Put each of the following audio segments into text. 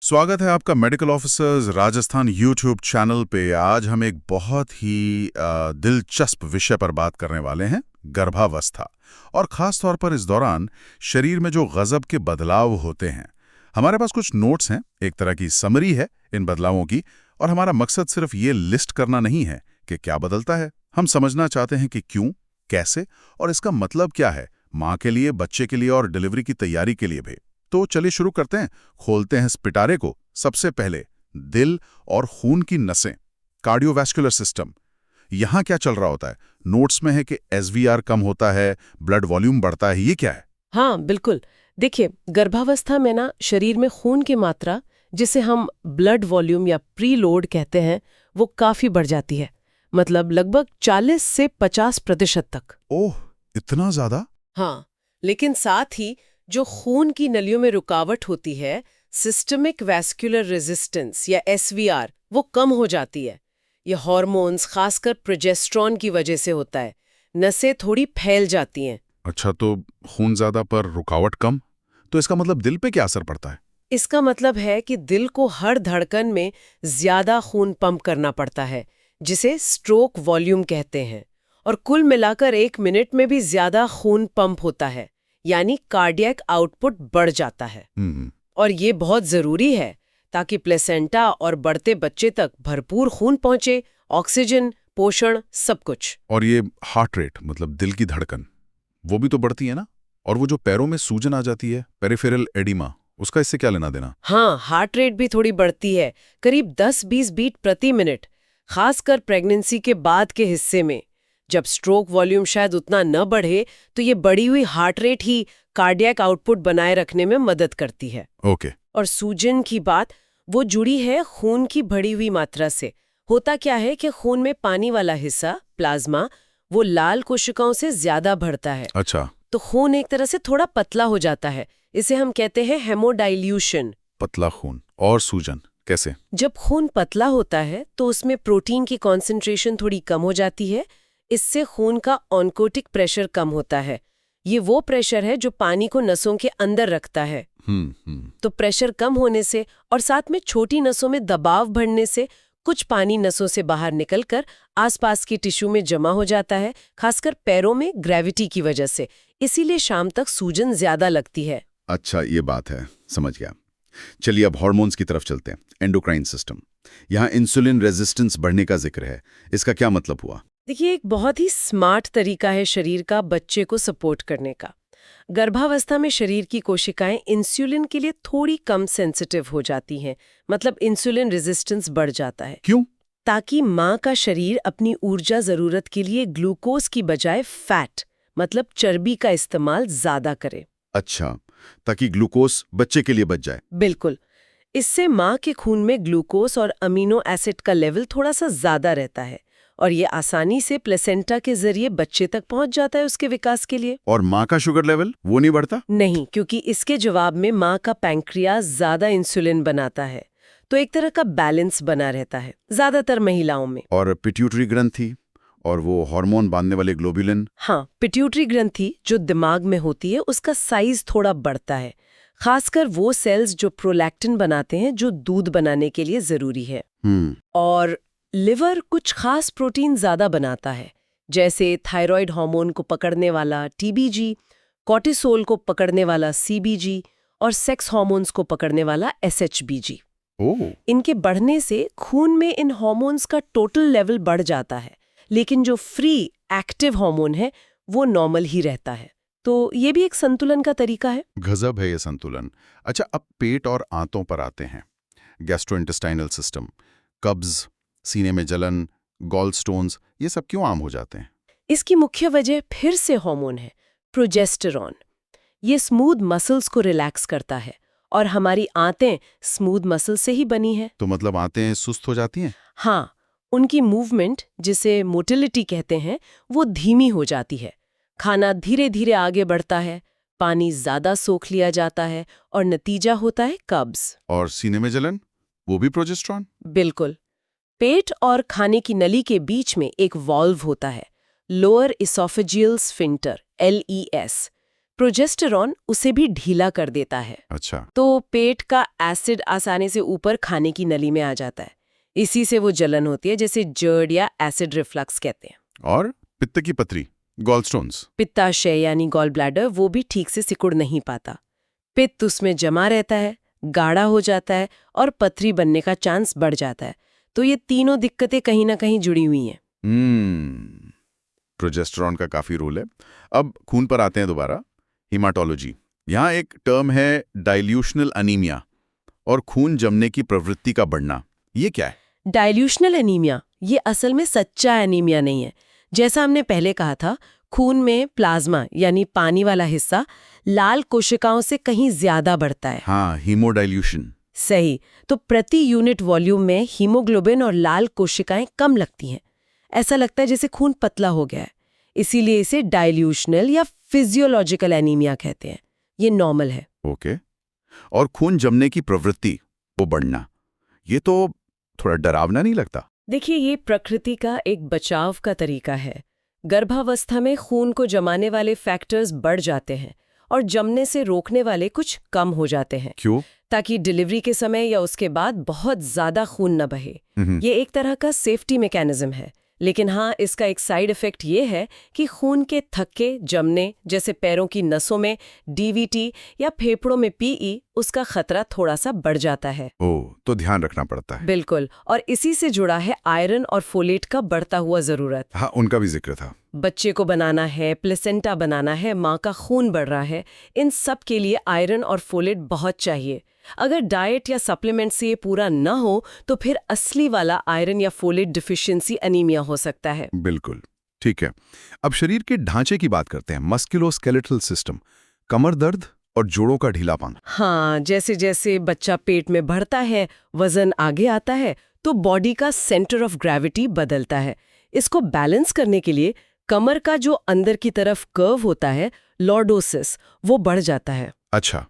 स्वागत है आपका medical officers Rajasthan YouTube channel पे। आज हम एक बहुत ही दिलचस्प विषय पर बात करने वाले हैं, गर्भावस्था। और खास तौर पर इस दौरान शरीर में जो गजब के बदलाव होते हैं। हमारे पास कुछ नोट्स हैं, एक तरह की समरी है इन बदलावों की। और हमारा मकसद सिर्फ ये लिस्ट करना नहीं है कि क्या बदलता है, हम समझना चाहते हैं कि क्यों, कैसे और इसका मतलब क्या है माँ के लिए, बच्चे के लिए और डिलीवरी की तैयारी के लिए भी। तो चलिए शुरू करते हैं, खोलते हैं इस पिटारे को। सबसे पहले दिल और खून की नसें, कार्डियोवैस्कुलर सिस्टम। यहां क्या चल रहा होता है? नोट्स में है कि एसवीआर कम होता है, ब्लड वॉल्यूम बढ़ता है, ये क्या है? हाँ, बिल्कुल। देखिए, गर्भावस्था में ना शरीर में खून की मात्रा, जिसे हम ब्लड वॉल्यूम या प्रीलोड कहते हैं, वो काफी बढ़ जाती है। मतलब लगभग 40 से 50% तक। ओह, इतना ज्यादा? हाँ, लेकिन साथ ही जो खून की नलियों में रुकावट होती है, सिस्टमिक वैस्कुलर रेजिस्टेंस या एसवीआर, वो कम हो जाती है। ये हार्मोन्स, खासकर प्रोजेस्टेरॉन की वजह से होता है। नसें थोड़ी फैल जाती हैं। अच्छा, तो खून ज्यादा पर रुकावट कम, तो इसका मतलब दिल पे क्या असर पड़ता है? इसका मतलब है कि दिल को हर धड़कन में ज्यादा खून पंप करना पड़ता है, जिसे स्ट्रोक वॉल्यूम कहते हैं। और कुल मिलाकर 1 मिनट में भी ज्यादा खून पंप होता है, यानी कार्डियक आउटपुट बढ़ जाता है। हम्म। और ये बहुत जरूरी है ताकि प्लेसेंटा और बढ़ते बच्चे तक भरपूर खून पहुंचे, ऑक्सीजन, पोषण, सब कुछ। और ये हार्ट रेट, मतलब दिल की धड़कन, वो भी तो बढ़ती है ना? और वो जो पैरों में सूजन आ जाती है, पेरिफेरल एडिमा, उसका इससे क्या लेना देना? हाँ, हार्ट रेट भी थोड़ी बढ़ती है, करीब 10-20 बीट प्रति मिनट, खासकर प्रेगनेंसी के बाद के हिस्से में। जब स्ट्रोक वॉल्यूम शायद उतना न बढ़े, तो ये बढ़ी हुई हार्ट रेट ही कार्डियक आउटपुट बनाए रखने में मदद करती है। ओके। और सूजन की बात, वो जुड़ी है खून की बढ़ी हुई मात्रा से। होता क्या है कि खून में पानी वाला हिस्सा, प्लाज्मा, वो लाल कोशिकाओं से ज्यादा बढ़ता है। अच्छा। तो खून एक तरह से थोड़ा पतला हो जाता है। इसे हम कहते हैं हेमोडाइल्यूशन। पतला खून और सूजन कैसे? जब खून पतला होता है तो उसमें प्रोटीन की कॉन्सेंट्रेशन थोड़ी कम हो जाती है। इससे खून का ऑन्कोटिक प्रेशर कम होता है। ये वो प्रेशर है जो पानी को नसों के अंदर रखता है। तो प्रेशर कम होने से और साथ में छोटी नसों में दबाव बढ़ने से कुछ पानी नसों से बाहर निकलकर आसपास की टिश्यू में जमा हो जाता है, खासकर पैरों में ग्रेविटी की वजह से। इसीलिए शाम तक सूजन ज्यादा लगती है। अच्छा, ये बात है, समझ गया। चलिए अब हार्मोन्स की तरफ चलते हैं। एंडोक्राइन सिस्टम, यहाँ इंसुलिन रेजिस्टेंस बढ़ने का जिक्र है, इसका क्या मतलब हुआ? देखिए, एक बहुत ही स्मार्ट तरीका है शरीर का बच्चे को सपोर्ट करने का। गर्भावस्था में शरीर की कोशिकाएं इंसुलिन के लिए थोड़ी कम सेंसिटिव हो जाती हैं। मतलब इंसुलिन रेजिस्टेंस बढ़ जाता है। क्यों? ताकि माँ का शरीर अपनी ऊर्जा जरूरत के लिए ग्लूकोज की बजाय फैट, मतलब चर्बी का इस्तेमाल ज्यादा करे। अच्छा, ताकि ग्लूकोज बच्चे के लिए बच जाए। बिल्कुल। इससे माँ के खून में ग्लूकोज और अमीनो एसिड का लेवल थोड़ा सा ज्यादा रहता है और ये आसानी से प्लेसेंटा के जरिए बच्चे तक पहुंच जाता है उसके विकास के लिए। और माँ का शुगर लेवल वो नहीं बढ़ता? नहीं, क्योंकि इसके जवाब में माँ का पैंक्रियाज ज्यादा इंसुलिन बनाता है। तो एक तरह का बैलेंस बना रहता है ज्यादातर महिलाओं में। और पिट्यूटरी ग्रंथि और वो हार्मोन बांधने वाले ग्लोबुलिन? हाँ, पिट्यूटरी ग्रंथि जो दिमाग में होती है, उसका साइज थोड़ा बढ़ता है। खासकर वो सेल्स जो प्रोलैक्टिन बनाते हैं, जो दूध बनाने के लिए जरूरी है। और लिवर कुछ खास प्रोटीन ज्यादा बनाता है, जैसे थायराइड हार्मोन को पकड़ने वाला टीबीजी, कॉर्टिसोल को पकड़ने वाला सीबीजी और सेक्स हार्मोन्स को पकड़ने वाला एसएचबीजी। ओह। इनके बढ़ने से खून में इन हार्मोन्स का टोटल लेवल बढ़ जाता है, लेकिन जो फ्री एक्टिव हार्मोन है वो नॉर्मल ही रहता है। तो ये भी एक संतुलन का तरीका है। गजब है ये संतुलन। अच्छा, अब पेट और आंतों पर आते हैं। गैस्ट्रोइंटेस्टाइनल सिस्टम, कब्ज, सीने में जलन, गॉल स्टोन्स, ये सब क्यों आम हो जाते हैं? इसकी मुख्य वजह फिर से हार्मोन है, प्रोजेस्टेरॉन। ये स्मूथ मसल्स को रिलैक्स करता है और हमारी आंतें स्मूथ मसल से ही बनी है। तो मतलब आंतें सुस्त हो जाती हैं? हाँ, उनकी मूवमेंट, जिसे मोटिलिटी कहते हैं, वो धीमी हो जाती है। खाना धीरे धीरे आगे बढ़ता है, पानी ज्यादा सोख लिया जाता है और नतीजा होता है कब्ज। और सीने में जलन, वो भी प्रोजेस्टेरॉन? बिल्कुल। पेट और खाने की नली के बीच में एक वाल्व होता है, lower oesophageal sphincter, LES। Progesterone उसे भी ढीला कर देता है। अच्छा। तो पेट का एसिड आसानी से ऊपर खाने की नली में आ जाता है। इसी से वो जलन होती है, जैसे जर्ड या एसिड रिफ्लक्स कहते हैं। और पित्त की पथरी, गॉलस्टोन्स? पित्ताशय यानी गॉल ब्लैडर वो भी ठीक से सिकुड़ नहीं पाता। पित्त उसमें जमा रहता है, गाढ़ा हो जाता है और पथरी बनने का चांस बढ़ जाता है। तो ये तीनों दिक्कतें कहीं ना कहीं जुड़ी हुई हैं। प्रोजेस्टेरॉन का काफी रोल है। अब खून पर आते हैं दोबारा। हीमाटोलॉजी, यहाँ एक टर्म है डाइल्यूशनल अनीमिया और खून जमने की प्रवृत्ति का बढ़ना। ये क्या है? डाइल्यूशनल एनीमिया ये असल में सच्चा एनीमिया नहीं है। जैसा हमने पहले कहा था, खून में प्लाज्मा यानी पानी वाला हिस्सा लाल कोशिकाओं से कहीं ज्यादा बढ़ता है। हाँ, हीमोडाइल्यूशन। सही। तो प्रति यूनिट वॉल्यूम में हीमोग्लोबिन और लाल कोशिकाएं कम लगती हैं। ऐसा लगता है जैसे खून पतला हो गया है। इसीलिए इसे डाइल्यूशनल या फिजियोलॉजिकल एनीमिया कहते हैं। ये नॉर्मल है। ओके। और खून जमने की प्रवृत्ति, वो बढ़ना, ये तो थोड़ा डरावना नहीं लगता? देखिए, ये प्रकृति का एक बचाव का तरीका है। गर्भावस्था में खून को जमाने वाले फैक्टर्स बढ़ जाते हैं और जमने से रोकने वाले कुछ कम हो जाते हैं। क्यों? ताकि डिलीवरी के समय या उसके बाद बहुत ज्यादा खून न बहे। ये एक तरह का सेफ्टी मैकेनिज्म है। लेकिन हाँ, इसका एक साइड इफेक्ट ये है कि खून के थक्के जमने, जैसे पैरों की नसों में डीवीटी या फेफड़ों में पीई, उसका खतरा थोड़ा सा बढ़ जाता है। ओह, तो ध्यान रखना पड़ता है। बिल्कुल। और इसी से जुड़ा है आयरन और फोलेट का बढ़ता हुआ जरूरत। हाँ, उनका भी जिक्र था। बच्चे को बनाना है, प्लेसेंटा बनाना है, माँ का खून बढ़ रहा है, इन सब के लिए आयरन और फोलेट बहुत चाहिए। अगर डाइट या सप्लीमेंट से ये पूरा न हो तो फिर असली वाला आयरन या फोलेट डिफिशियंसी अनीमिया हो सकता है। बिल्कुल ठीक है। अब शरीर के ढांचे की बात करते हैं। मस्कुलोस्केलेटल सिस्टम, कमर दर्द और जोड़ों का ढीलापन। हाँ, जैसे जैसे बच्चा पेट में बढ़ता है, वजन आगे आता है, तो बॉडी का सेंटर ऑफ ग्रेविटी बदलता है। इसको बैलेंस करने के लिए कमर का जो अंदर की तरफ कर्व होता है, लॉर्डोसिस, वो बढ़ जाता है। अच्छा,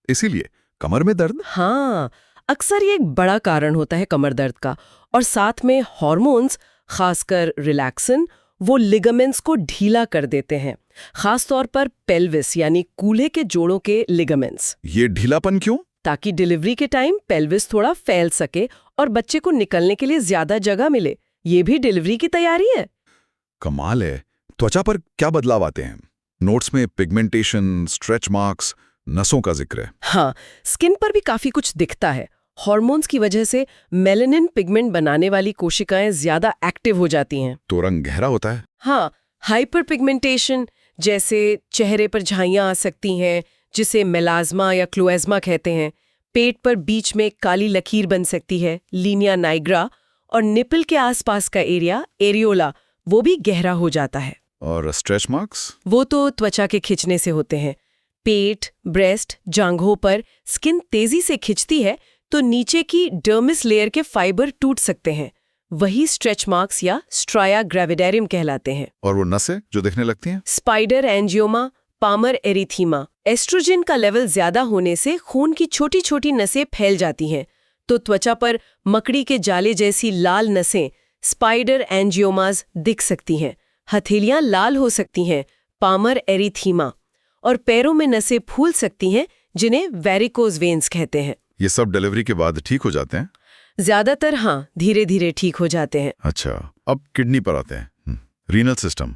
इसीलिए कमर में दर्द? हाँ, अक्सर ये एक बड़ा कारण होता है कमर दर्द का। और साथ में हार्मोन्स, खासकर रिलैक्सिन, वो लिगामेंट्स को ढीला कर देते हैं। खासतौर पर पेल्विस यानी कूल्हे के जोड़ों के लिगामेंट्स। ये ढीलापन क्यों? ताकि डिलीवरी के टाइम पेल्विस थोड़ा फैल सके और बच्चे को निकलने के लिए ज्यादा जगह मिले। ये भी डिलीवरी की तैयारी है। कमाल है। त्वचा पर क्या बदलाव आते हैं? नोट्स में पिगमेंटेशन, स्ट्रेच मार्क्स, नसों का जिक्र है। हाँ, स्किन पर भी काफी कुछ दिखता है। हार्मोन्स की वजह से मेलानिन पिगमेंट बनाने वाली कोशिकाएं ज्यादा एक्टिव हो जाती हैं। तो रंग गहरा होता है? हाँ, हाइपर पिगमेंटेशन, जैसे चेहरे पर झाइयां आ सकती हैं, जिसे मेलाज्मा या क्लोएज्मा कहते हैं। पेट पर बीच में काली लकीर बन सकती है, लीनिया नाइग्रा, और निपल के आसपास का एरिया, एरियोला, वो भी गहरा हो जाता है। और स्ट्रेच मार्क्स? वो तो त्वचा के खिंचने से होते हैं। पेट, ब्रेस्ट, जांघों पर स्किन तेजी से खिंचती है तो नीचे की डर्मिस लेयर के फाइबर टूट सकते हैं। वही स्ट्रेच मार्क्स या स्ट्राया ग्रेविडेरियम कहलाते हैं। और वो नसें जो दिखने लगती हैं? Spider angioma, palmar erythema. Estrogen का लेवल ज्यादा होने से खून की छोटी छोटी नसें फैल जाती हैं, तो त्वचा पर मकड़ी के जाले जैसी लाल नसें, स्पाइडर एंजियोमास, दिख सकती हैं। हथेलियां लाल हो सकती हैं, पामर एरिथीमा। और पैरों में नसें फूल सकती हैं, जिन्हें वेरिकोज वेन्स कहते हैं। ये सब डिलीवरी के बाद ठीक हो जाते हैं? ज्यादातर हाँ, धीरे धीरे ठीक हो जाते हैं। अच्छा, अब किडनी पर आते हैं। रीनल सिस्टम,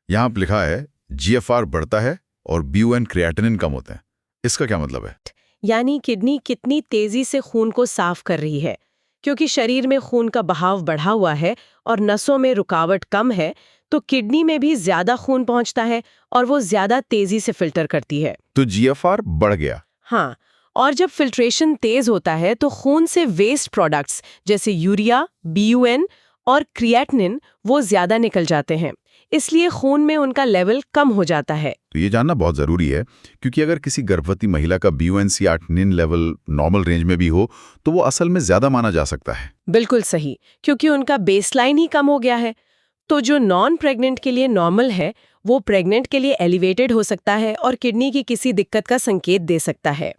यहाँ पर लिखा है GFR बढ़ता है और BUN क्रिएटिनिन कम होते हैं। इसका क्या मतलब है? यानी किडनी कितनी तेजी से खून को साफ कर रही है। क्योंकि शरीर में खून का बहाव बढ़ा हुआ है और नसों में रुकावट कम है, तो किडनी में भी ज्यादा खून पहुंचता है और वो ज्यादा तेजी से फिल्टर करती है। तो GFR बढ़ गया? हाँ, और जब फिल्ट्रेशन तेज होता है तो खून से वेस्ट प्रोडक्ट्स जैसे यूरिया, BUN और क्रिएटिनिन वो ज्यादा निकल जाते हैं। इसलिए खून में उनका लेवल कम हो जाता है। तो ये जानना बहुत जरूरी है, क्योंकि अगर किसी गर्भवती महिला का BUN creatinine level normal range में भी हो तो वो असल में ज्यादा माना जा सकता है। बिल्कुल सही, क्योंकि उनका बेसलाइन ही कम हो गया है। तो जो नॉन प्रेग्नेंट के लिए नॉर्मल है वो प्रेग्नेंट के लिए एलिवेटेड हो सकता है और किडनी की किसी दिक्कत का संकेत दे सकता है।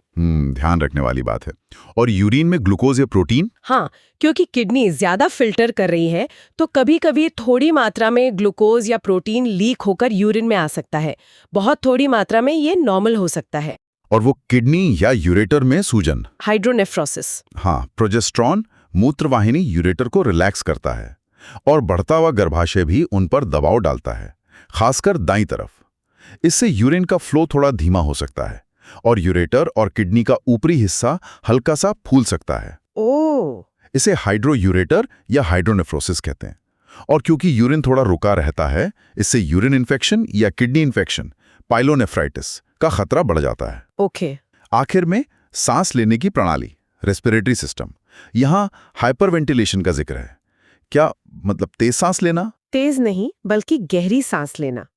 ध्यान रखने वाली बात है। और यूरिन में ग्लूकोज या प्रोटीन? हाँ, क्योंकि किडनी ज्यादा फिल्टर कर रही है तो कभी-कभी थोड़ी मात्रा में ग्लूकोज या प्रोटीन लीक होकर यूरिन में आ सकता है। बहुत थोड़ी मात्रा में ये नॉर्मल हो सकता है। और वो किडनी या यूरेटर में सूजन? हाइड्रोनेफ्रोसिस। हाँ, प्रोजेस्टेरॉन मूत्रवाहिनी यूरेटर को रिलैक्स करता है और बढ़ता हुआ गर्भाशय भी उन पर दबाव डालता है, खासकर दाईं तरफ। इससे यूरिन का फ्लो थोड़ा धीमा हो सकता है और यूरेटर और किडनी का ऊपरी हिस्सा हल्का सा फूल सकता है। ओह! इसे हाइड्रोयूरेटर या हाइड्रोनेफ्रोसिस कहते हैं। और क्योंकि यूरिन थोड़ा रुका रहता है, इससे यूरिन इन्फेक्शन या किडनी इन्फेक्शन, पाइलोनेफ्राइटिस का खतरा बढ़ जाता है। ओके। आखिर में सांस लेने की प्रणाली, रेस्पिरेटरी सिस्टम। यहाँ हाइपरवेंटिलेशन का जिक्र है। क्या मतलब तेज सांस लेना? तेज नहीं, बल्कि गहरी सांस लेना।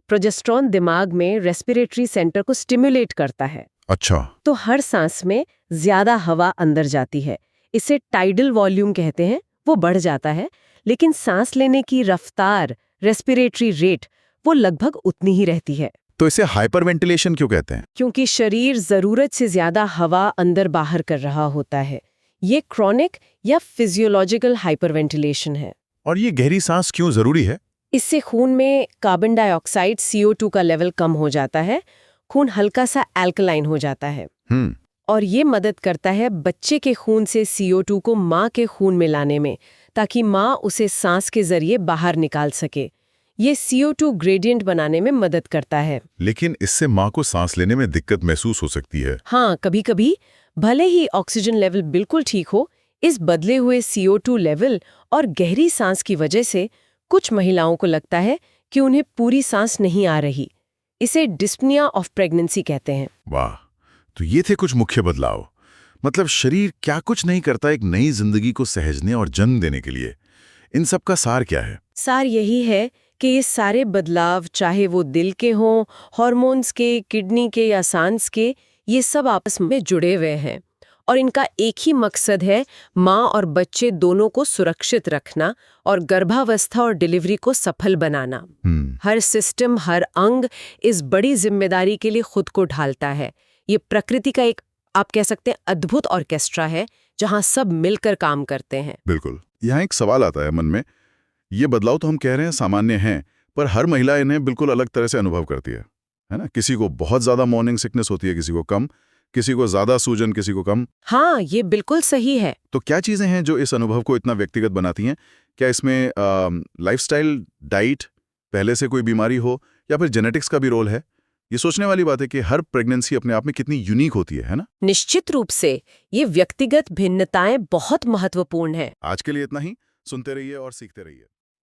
प्रोजेस्टेरॉन दिमाग में रेस्पिरेटरी सेंटर को स्टिमुलेट करता है। अच्छा। तो हर सांस में ज्यादा हवा अंदर जाती है। इसे टाइडल वॉल्यूम कहते हैं, वो बढ़ जाता है। लेकिन सांस लेने की रफ्तार, रेस्पिरेटरी रेट, वो लगभग उतनी ही रहती है। तो इसे हाइपरवेंटिलेशन क्यों कहते हैं? क्योंकि शरीर जरूरत से ज्यादा हवा अंदर बाहर कर रहा होता है। ये क्रॉनिक या फिजियोलॉजिकल हाइपरवेंटिलेशन है। और ये गहरी सांस क्यों जरूरी है? इससे खून में कार्बन डाइऑक्साइड CO2 का लेवल कम हो जाता है, खून हल्का सा एल्कलाइन हो जाता है। और ये मदद करता है बच्चे के खून से CO2 को माँ के खून में लाने में, ताकि माँ उसे सांस के जरिए बाहर निकाल सके। ये CO2 ग्रेडियंट बनाने में मदद करता है। लेकिन इससे माँ को सांस लेने में दिक्कत महसूस हो सकती है। हाँ, कभी-कभी भले ही ऑक्सीजन लेवल बिल्कुल ठीक हो, इस बदले हुए CO2 लेवल और गहरी सांस की वजह से कुछ महिलाओं को लगता है कि उन्हें पूरी सांस नहीं आ रही। इसे डिस्पनिया ऑफ प्रेगनेंसी कहते हैं। वाह, तो ये थे कुछ मुख्य बदलाव। मतलब शरीर क्या कुछ नहीं करता एक नई जिंदगी को सहेजने और जन्म देने के लिए। इन सब का सार क्या है? सार यही है कि ये सारे बदलाव, चाहे वो दिल के हों, हार्मोन्स के, किडनी के या सांस के, ये सब आपस में जुड़े हुए हैं और इनका एक ही मकसद है, माँ और बच्चे दोनों को सुरक्षित रखना और गर्भावस्था और डिलीवरी को सफल बनाना। हर सिस्टम, हर अंग इस बड़ी जिम्मेदारी के लिए खुद को ढालता है। ये प्रकृति का एक, आप कह सकते हैं, अद्भुत ऑर्केस्ट्रा है जहाँ सब मिलकर काम करते हैं। बिल्कुल। यहाँ एक सवाल आता है मन में, ये बदलाव तो हम कह रहे हैं सामान्य हैं, पर हर महिला इन्हें बिल्कुल अलग तरह से अनुभव करती है ना? किसी को बहुत ज्यादा मॉर्निंग सिकनेस होती है, किसी को कम, किसी को ज्यादा सूजन, किसी को कम। हाँ, ये बिल्कुल सही है। तो क्या चीजें हैं जो इस अनुभव को इतना व्यक्तिगत बनाती हैं? क्या इसमें लाइफस्टाइल, डाइट, पहले से कोई बीमारी हो, या फिर जेनेटिक्स का भी रोल है? ये सोचने वाली बात है कि हर प्रेगनेंसी अपने आप में कितनी यूनिक होती है ना? निश्चित रूप से ये व्यक्तिगत भिन्नताएं बहुत महत्वपूर्ण है। आज के लिए इतना ही। सुनते रहिए और सीखते रहिए।